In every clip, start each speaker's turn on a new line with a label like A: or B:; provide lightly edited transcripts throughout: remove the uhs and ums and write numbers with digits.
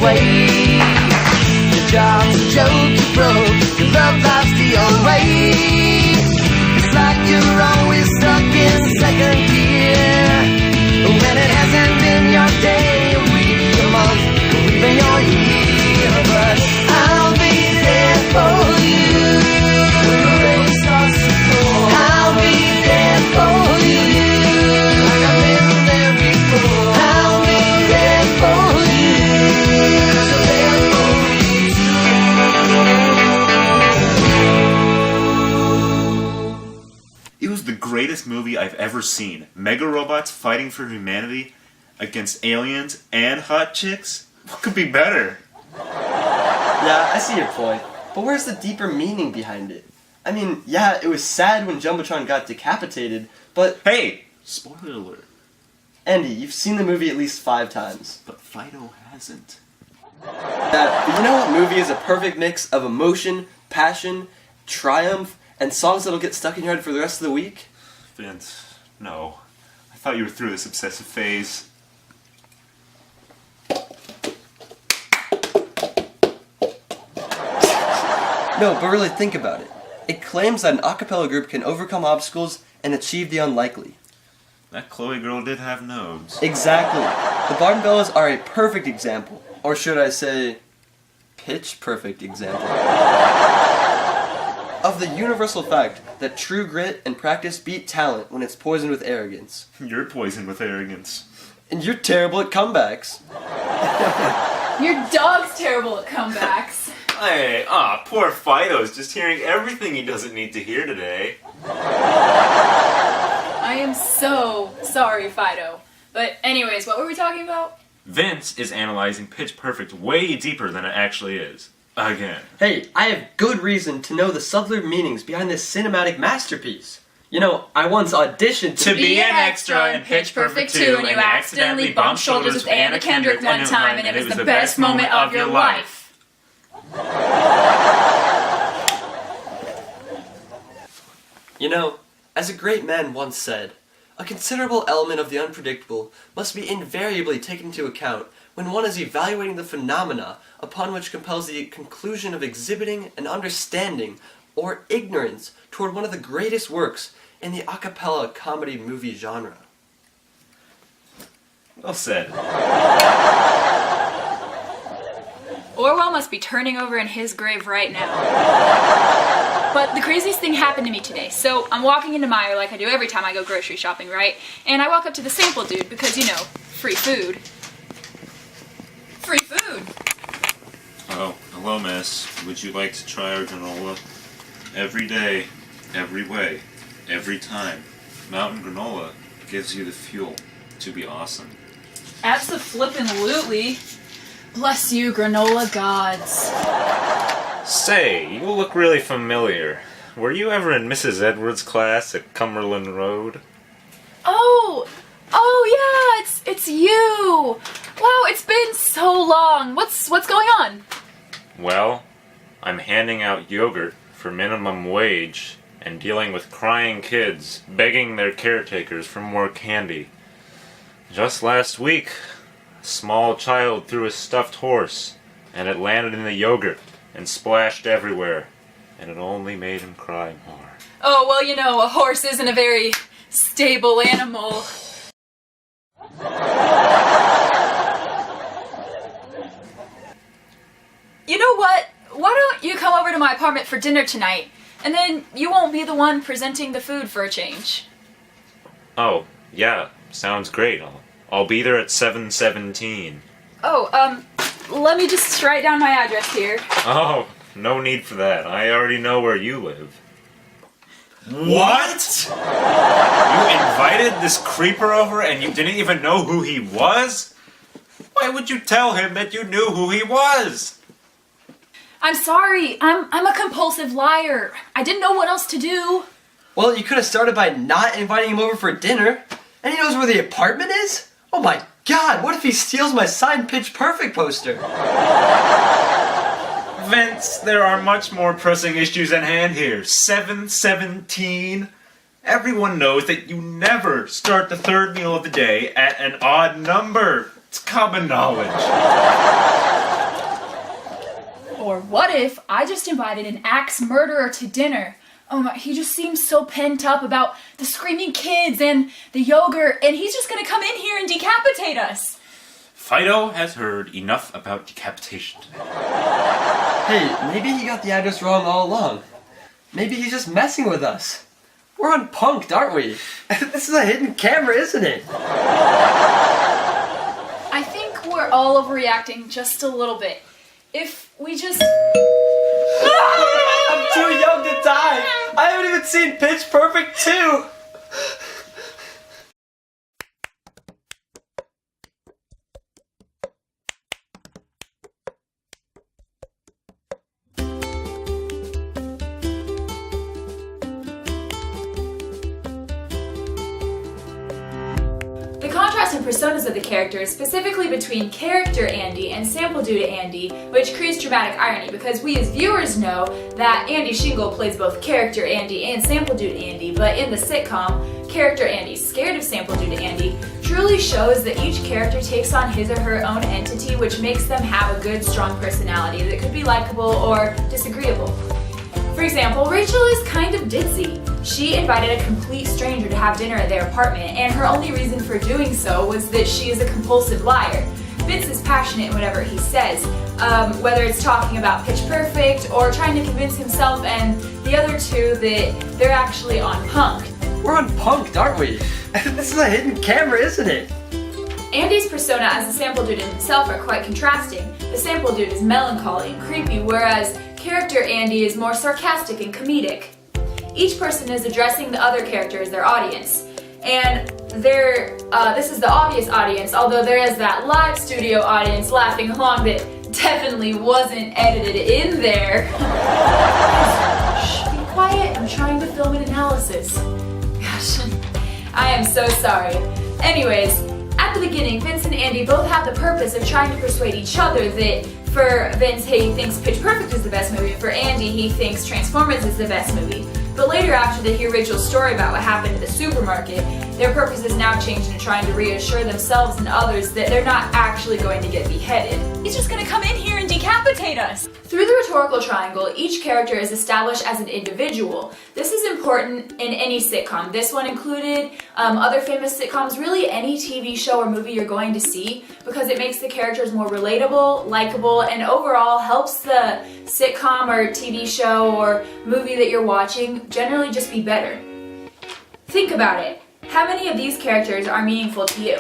A: away. Your job's a joke, you broke, your love life's the old way. It's like you're always stuck in second gear, when it hasn't been your day, a week, a month, or even your year. But I'll be there for you when the rain starts to pour. I'll be there for you like I've been there before. I'll be there for you, 'cause I'm there for you too.
B: It was the greatest movie I've ever seen. Mega robots fighting for humanity against aliens and hot chicks? What could be better?
C: Yeah, I see your point. But where's the deeper meaning behind it? I mean, yeah, it was sad when Jumbotron got decapitated, but...
B: Hey! Spoiler alert.
C: Andy, you've seen the movie at least 5 times.
B: But Fido hasn't.
C: But you know what movie is a perfect mix of emotion, passion, triumph, and songs that'll get stuck in your head for the rest of the week?
B: Vince, no. I thought you were through this obsessive phase.
C: No, but really think about it. It claims that an a cappella group can overcome obstacles and achieve the unlikely.
B: That Chloe girl did have nodes.
C: Exactly. The Barton Bellas are a perfect example. Or should I say, pitch perfect example. Of the universal fact that true grit and practice beat talent when it's poisoned with arrogance.
B: You're poisoned with arrogance.
C: And you're terrible at comebacks.
D: Your dog's terrible at comebacks.
B: Hey, poor Fido's just hearing everything he doesn't need to hear today.
D: I am so sorry, Fido. But anyways, what were we talking about?
B: Vince is analyzing Pitch Perfect way deeper than it actually is. Again.
C: Hey, I have good reason to know the subtler meanings behind this cinematic masterpiece. You know, I once auditioned
B: To be an extra in Pitch Perfect 2,
D: and you accidentally bumped shoulders with Anna Kendrick one time, and it was the best moment of your life.
C: You know, as a great man once said, a considerable element of the unpredictable must be invariably taken into account when one is evaluating the phenomena upon which compels the conclusion of exhibiting an understanding or ignorance toward one of the greatest works in the a cappella comedy movie genre.
B: Well said.
D: Orwell must be turning over in his grave right now. But the craziest thing happened to me today. So I'm walking into Meijer like I do every time I go grocery shopping, right? And I walk up to the sample dude because, you know, free food. Free food!
B: Oh, hello, miss. Would you like to try our granola? Every day, every way, every time. Mountain granola gives you the fuel to be awesome.
D: Abso-flippin'-lutely. Bless you, granola gods.
E: Say, you look really familiar. Were you ever in Mrs. Edwards' class at Cumberland Road?
D: Oh yeah, it's you. Wow, it's been so long. What's going on?
E: Well, I'm handing out yogurt for minimum wage and dealing with crying kids begging their caretakers for more candy. Just last week, a small child threw a stuffed horse and it landed in the yogurt and splashed everywhere, and it only made him cry more.
D: Oh, well, you know, a horse isn't a very stable animal. You know what? Why don't you come over to my apartment for dinner tonight, and then you won't be the one presenting the food for a change.
E: Oh, yeah, sounds great. I'll be there at 7:17.
D: Oh, let me just write down my address here.
E: Oh, no need for that. I already know where you live.
B: What? You invited this creeper over and you didn't even know who he was? Why would you tell him that you knew who he was?
D: I'm sorry. I'm a compulsive liar. I didn't know what else to do.
C: Well, you could have started by not inviting him over for dinner. And he knows where the apartment is? Oh my god, what if he steals my signed Pitch Perfect poster?
B: Vince, there are much more pressing issues at hand here. 7:17. Everyone knows that you never start the third meal of the day at an odd number. It's common knowledge.
D: Or what if I just invited an axe murderer to dinner? Oh my, he just seems so pent up about the screaming kids and the yogurt, and he's just gonna come in here and decapitate us.
E: Fido has heard enough about decapitation.
C: Hey, maybe he got the address wrong all along. Maybe he's just messing with us. We're unpunked, aren't we? This is a hidden camera, isn't it?
D: I think we're all overreacting just a little bit. If we just...
C: I'm too young to die. I haven't even seen Pitch Perfect 2.
D: The contrast in personas of the characters, specifically between character Andy and sample dude Andy, which creates dramatic irony because we as viewers know that Andy Shingle plays both character Andy and sample dude Andy, but in the sitcom, character Andy, scared of sample dude Andy, truly shows that each character takes on his or her own entity, which makes them have a good, strong personality that could be likable or disagreeable. For example, Rachel is kind of ditzy. She invited a complete stranger to have dinner at their apartment, and her only reason for doing so was that she is a compulsive liar. Vince is passionate in whatever he says, whether it's talking about Pitch Perfect or trying to convince himself and the other two that they're actually unpunked.
C: We're unpunked, aren't we? This is a hidden camera, isn't it?
D: Andy's persona as a sample dude and himself are quite contrasting. The sample dude is melancholy and creepy, whereas character Andy is more sarcastic and comedic. Each person is addressing the other character as their audience. And this is the obvious audience, although there is that live studio audience laughing along that definitely wasn't edited in there. Shh, be quiet, I'm trying to film an analysis. Gosh, I am so sorry. Anyways, at the beginning, Vince and Andy both have the purpose of trying to persuade each other that for Vince, he thinks Pitch Perfect is the best movie, and for Andy, he thinks Transformers is the best movie. But later, after they hear Rachel's story about what happened at the supermarket, their purpose is now changed into trying to reassure themselves and others that they're not actually going to get beheaded. He's just gonna come in here and decapitate us! Through the rhetorical triangle, each character is established as an individual. This is important in any sitcom, this one included, other famous sitcoms, really any TV show or movie you're going to see, because it makes the characters more relatable, likable, and overall helps the sitcom or TV show or movie that you're watching generally just be better. Think about it. How many of these characters are meaningful to you?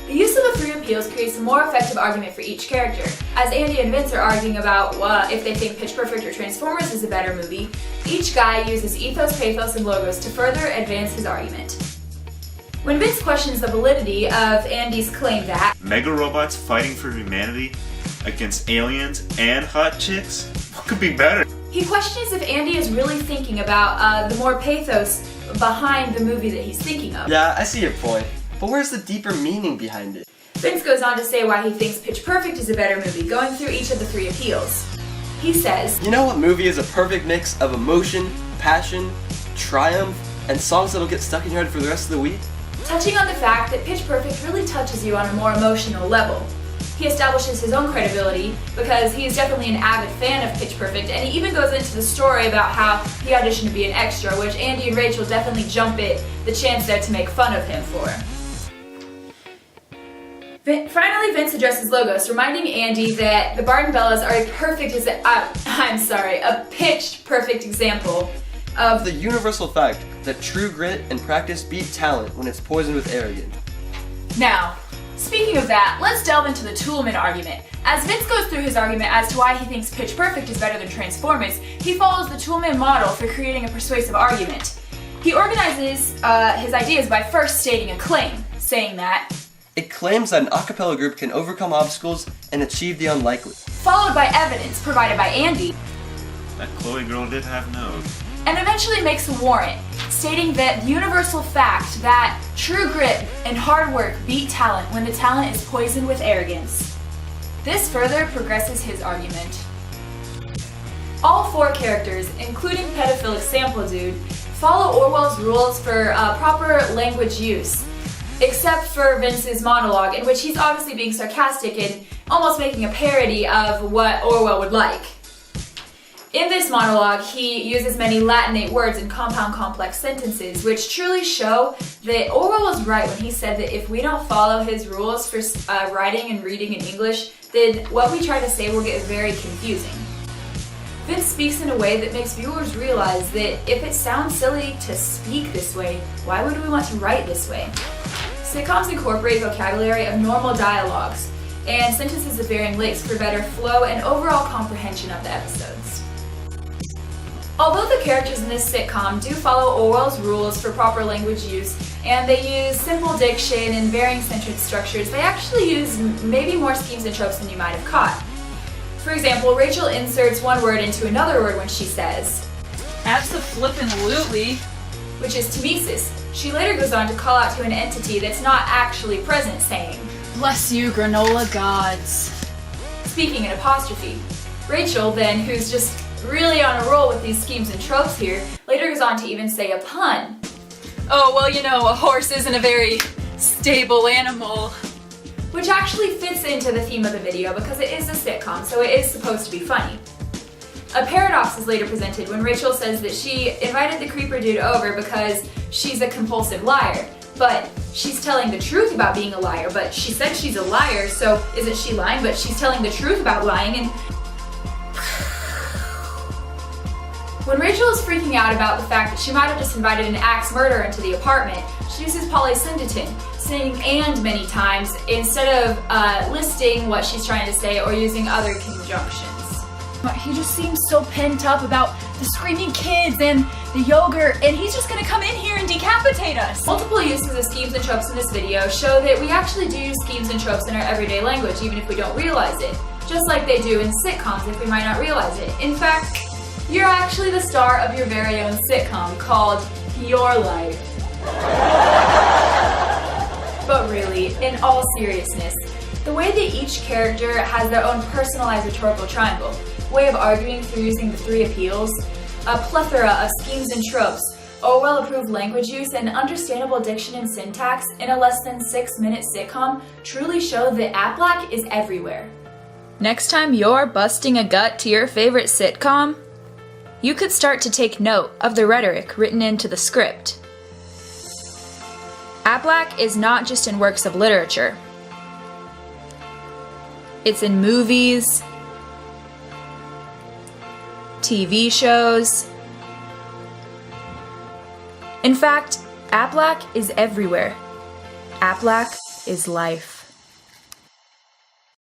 D: The use of the three appeals creates a more effective argument for each character. As Andy and Vince are arguing about if they think Pitch Perfect or Transformers is a better movie, each guy uses ethos, pathos, and logos to further advance his argument. When Vince questions the validity of Andy's claim that
B: Mega robots fighting for humanity against aliens and hot chicks? What could be better?
D: he questions if Andy is really thinking about the more pathos behind the movie that he's thinking of.
C: Yeah, I see your point. But where's the deeper meaning behind it?
D: Vince goes on to say why he thinks Pitch Perfect is a better movie, going through each of the three appeals. He says,
C: You know what movie is a perfect mix of emotion, passion, triumph, and songs that'll get stuck in your head for the rest of the week?
D: touching on the fact that Pitch Perfect really touches you on a more emotional level. He establishes his own credibility because he is definitely an avid fan of Pitch Perfect, and he even goes into the story about how he auditioned to be an extra, which Andy and Rachel definitely jump at the chance there to make fun of him for. Finally, Vince addresses Logos, reminding Andy that the Barton Bellas are a pitched perfect example of
C: The universal fact that true grit and practice beat talent when it's poisoned with arrogance.
D: Now, speaking of that, let's delve into the Toolman argument. As Vince goes through his argument as to why he thinks Pitch Perfect is better than Transformers, he follows the Toolman model for creating a persuasive argument. He organizes his ideas by first stating a claim, saying that
C: It claims that an a cappella group can overcome obstacles and achieve the unlikely.
D: followed by evidence provided by Andy,
B: That Chloe girl did have nose.
D: and eventually makes a warrant, stating that the universal fact that true grit and hard work beat talent when the talent is poisoned with arrogance. This further progresses his argument. All four characters, including pedophilic sample dude, follow Orwell's rules for proper language use, except for Vince's monologue, in which he's obviously being sarcastic and almost making a parody of what Orwell would like. In this monologue, he uses many Latinate words and compound complex sentences, which truly show that Orwell was right when he said that if we don't follow his rules for writing and reading in English, then what we try to say will get very confusing. Vince speaks in a way that makes viewers realize that if it sounds silly to speak this way, why would we want to write this way? Sitcoms incorporate vocabulary of normal dialogues and sentences of varying lengths for better flow and overall comprehension of the episodes. Although the characters in this sitcom do follow Orwell's rules for proper language use, and they use simple diction and varying sentence structures, they actually use maybe more schemes and tropes than you might have caught. For example, Rachel inserts one word into another word when she says,
F: "Abso-flippin-lutely,"
D: which is Timesis. She later goes on to call out to an entity that's not actually present, saying,
F: "Bless you, granola gods."
D: speaking in apostrophe. Rachel, then, who's just really on a roll with these schemes and tropes here, later goes on to even say a pun.
F: Oh, well, you know, a horse isn't a very stable animal.
D: Which actually fits into the theme of the video because it is a sitcom, so it is supposed to be funny. A paradox is later presented when Rachel says that she invited the creeper dude over because she's a compulsive liar. But she's telling the truth about being a liar, but she said she's a liar, so isn't she lying? But she's telling the truth about lying, and when Rachel is freaking out about the fact that she might have just invited an axe murderer into the apartment, she uses polysyndeton, saying "and" many times instead of listing what she's trying to say or using other conjunctions.
F: He just seems so pent up about the screaming kids and the yogurt, and he's just gonna come in here and decapitate us.
D: Multiple uses of schemes and tropes in this video show that we actually do use schemes and tropes in our everyday language even if we don't realize it, just like they do in sitcoms if we might not realize it. In fact, you're actually the star of your very own sitcom called Your Life. But really, in all seriousness, the way that each character has their own personalized rhetorical triangle, way of arguing through using the three appeals, a plethora of schemes and tropes, Orwell-approved language use, and understandable diction and syntax in a less than 6-minute sitcom truly show that APLAC is everywhere.
G: Next time you're busting a gut to your favorite sitcom, you could start to take note of the rhetoric written into the script. APLAC is not just in works of literature. It's in movies, TV shows. In fact, APLAC is everywhere. APLAC is life.